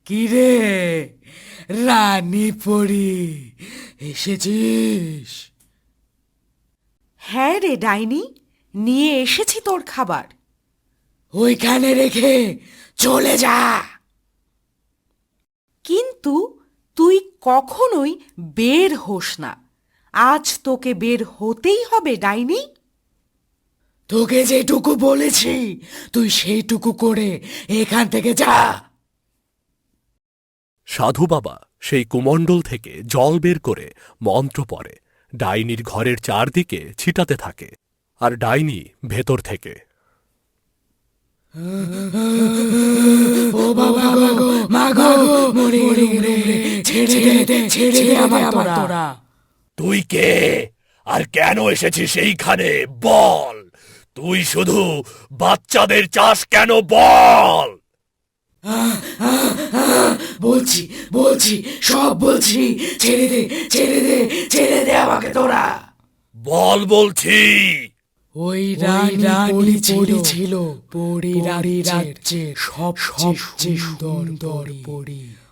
কিরে রানী পরি, এসেছিস? হ্যাঁ রে ডাইনি, নিয়ে এসেছি তোর খাবার। ওইখানে রেখে চলে যা। কিন্তু তুই কখনোই বের হোস না। আজ তোকে বের হতেই হবে ডাইনি। তোকে যেটুকু বলেছি তুই সেইটুকু করে এখান থেকে যা। সাধু বাবা সেই কুমণ্ডল থেকে জল বের করে মন্ত্র পড়ে ডাইনির ঘরের চারদিকে ছিটাতে থাকে, আর ডাইনি ভেতর থেকে, ও বাবা গো, মা গো, মরে মরে ছেড়ে দে, ছেড়ে দে আমার তোরা। তুই কে আর কেন এসেছিস এইখানে বল? তুই শুধু বাচ্চাদের চাস কেন বল? বলছি বলছি সব বলছি, ছেড়ে দে, ছেড়ে দে, ছেড়ে দে আমাকে তোরা। বল বলছি। ওই রানী ছিল পরি রাজ্যের সবচেয়ে সুন্দর পরি।